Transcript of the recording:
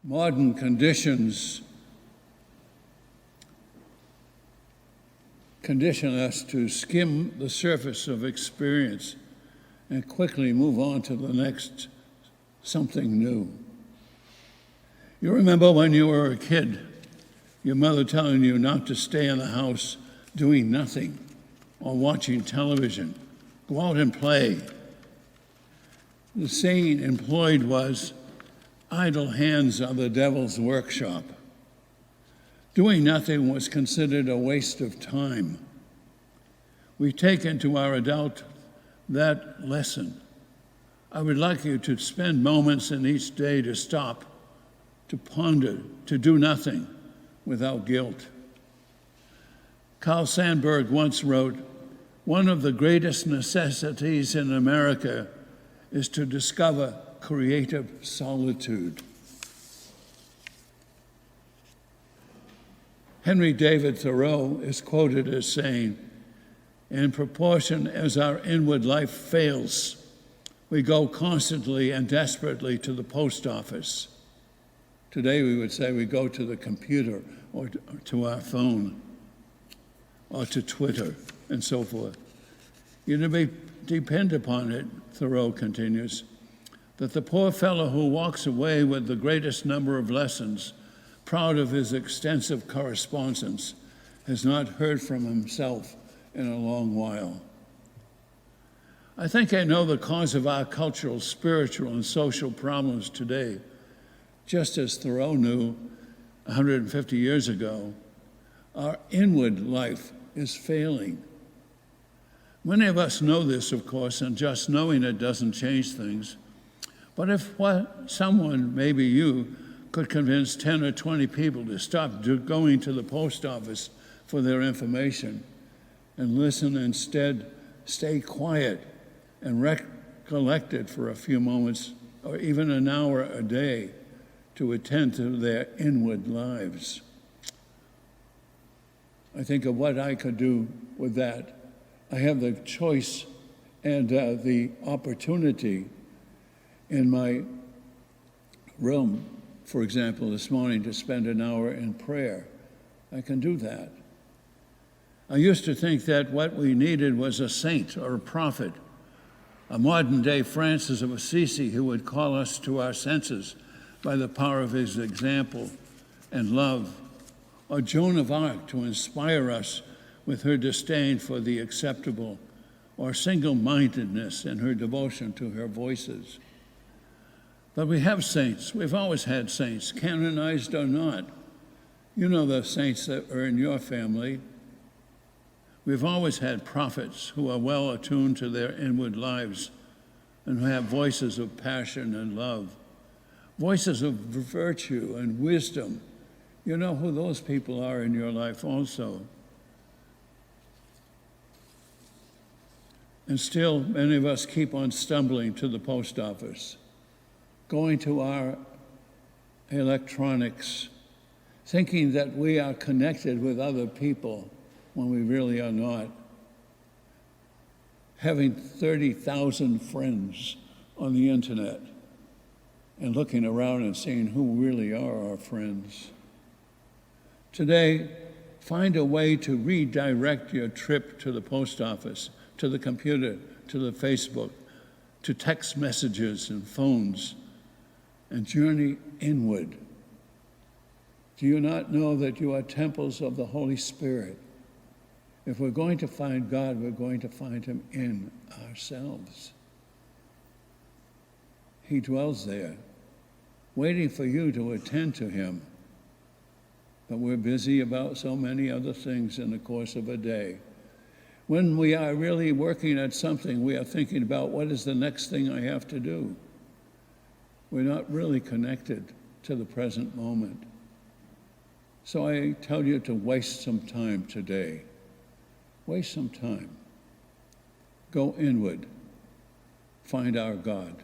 Modern conditions condition us to skim the surface of experience and quickly move on to the next something new. You remember when you were a kid, your mother telling you not to stay in the house doing nothing or watching television. Go out and play. The saying employed was, idle hands are the devil's workshop. Doing nothing was considered a waste of time. We take into our adult that lesson. I would like you to spend moments in each day to stop, to ponder, to do nothing without guilt. Carl Sandburg once wrote, "One of the greatest necessities in America is to discover creative solitude." Henry David Thoreau is quoted as saying, "In proportion as our inward life fails, we go constantly and desperately to the post office." Today we would say we go to the computer or to our phone or to Twitter and so forth. You depend upon it, Thoreau continues, that the poor fellow who walks away with the greatest number of lessons, proud of his extensive correspondence, has not heard from himself in a long while. I think I know the cause of our cultural, spiritual, and social problems today, just as Thoreau knew 150 years ago. Our inward life is failing. Many of us know this, of course, and just knowing it doesn't change things. But if someone, maybe you, could convince 10 or 20 people to stop going to the post office for their information and listen instead, stay quiet and recollect it for a few moments or even an hour a day to attend to their inward lives. I think of what I could do with that. I have the choice and the opportunity in my room, for example, this morning to spend an hour in prayer. I can do that. I used to think that what we needed was a saint or a prophet, a modern-day Francis of Assisi who would call us to our senses by the power of his example and love, or Joan of Arc to inspire us with her disdain for the acceptable, or single-mindedness in her devotion to her voices. But we have saints. We've always had saints, canonized or not. You know the saints that are in your family. We've always had prophets who are well attuned to their inward lives and who have voices of passion and love, voices of virtue and wisdom. You know who those people are in your life also. And still, many of us keep on stumbling to the post office, going to our electronics, thinking that we are connected with other people when we really are not, having 30,000 friends on the internet and looking around and seeing who really are our friends. Today, find a way to redirect your trip to the post office, to the computer, to the Facebook, to text messages and phones, and journey inward. Do you not know that you are temples of the Holy Spirit? If we're going to find God, we're going to find him in ourselves. He dwells there, waiting for you to attend to him. But we're busy about so many other things in the course of a day. When we are really working at something, we are thinking about what is the next thing I have to do. We're not really connected to the present moment. So I tell you to waste some time today. Waste some time. Go inward. Find our God.